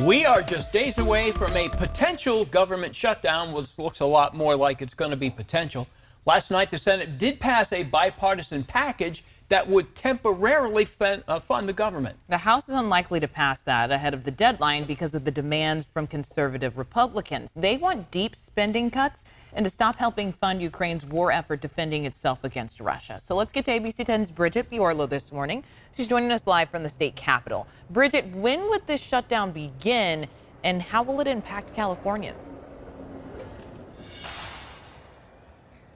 We are just days away from a potential government shutdown, which looks a lot more like it's going to be potential. Last night, the Senate did pass a bipartisan package that would temporarily fund the government. The House is unlikely to pass that ahead of the deadline because of the demands from conservative Republicans. They want deep spending cuts and to stop helping fund Ukraine's war effort defending itself against Russia. So let's get to ABC 10's Bridget Biorlo this morning. She's joining us live from the state capitol. Bridget, when would this shutdown begin and how will it impact Californians?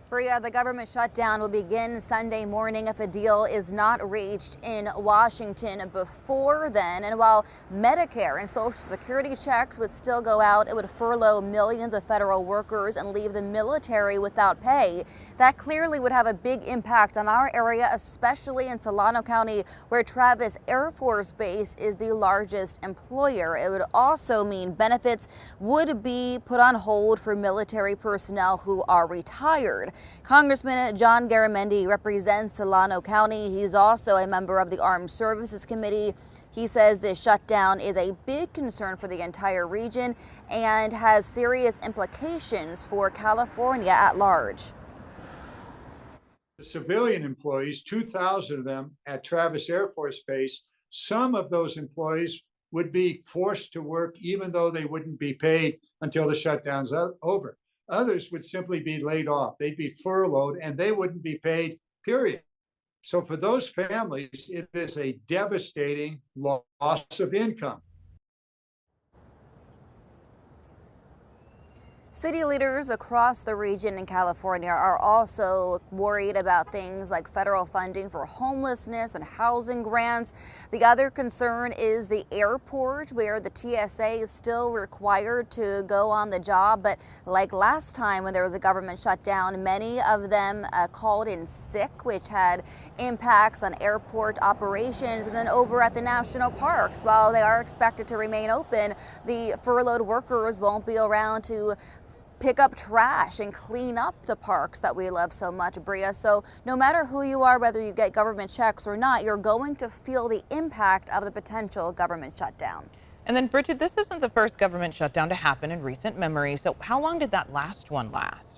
Bria, the government shutdown will begin Sunday morning if a deal is not reached in Washington before then. And while Medicare and Social Security checks would still go out, it would furlough millions of federal workers and leave the military without pay. That clearly would have a big impact on our area, especially in Solano County, where Travis Air Force Base is the largest employer. It would also mean benefits would be put on hold for military personnel who are retired. Congressman John Garamendi represents Solano County. He's also a member of the Armed Services Committee. He says this shutdown is a big concern for the entire region and has serious implications for California at large. The civilian employees, 2,000 of them at Travis Air Force Base, some of those employees would be forced to work even though they wouldn't be paid until the shutdown's over. Others would simply be laid off. They'd be furloughed and they wouldn't be paid, period. So for those families, it is a devastating loss of income. City leaders across the region in California are also worried about things like federal funding for homelessness and housing grants. The other concern is the airport, where the TSA is still required to go on the job. But like last time when there was a government shutdown, many of them called in sick, which had impacts on airport operations. And then over at the national parks, while they are expected to remain open, the furloughed workers won't be around to pick up trash and clean up the parks that we love so much, Bria. So no matter who you are, whether you get government checks or not, you're going to feel the impact of the potential government shutdown. And then, Bridget, this isn't the first government shutdown to happen in recent memory. So how long did that last one last?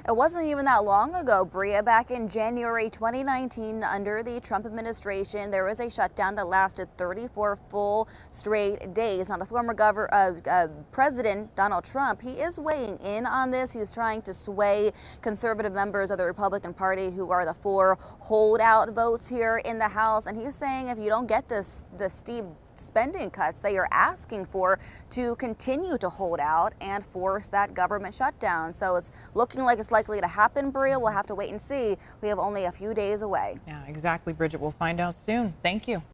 It wasn't even that long ago, Bria. Back in January 2019, under the Trump administration, there was a shutdown that lasted 34 full straight days. Now, the former President Donald Trump, he is weighing in on this. He's trying to sway conservative members of the Republican Party, who are the 4 holdout votes here in the House. And he's saying if you don't get the steep spending cuts that you're asking for, to continue to hold out and force that government shutdown. So it's looking like it's likely to happen, Bria. We'll have to wait and see. We have only a few days away. Yeah, exactly, Bridget. We'll find out soon. Thank you.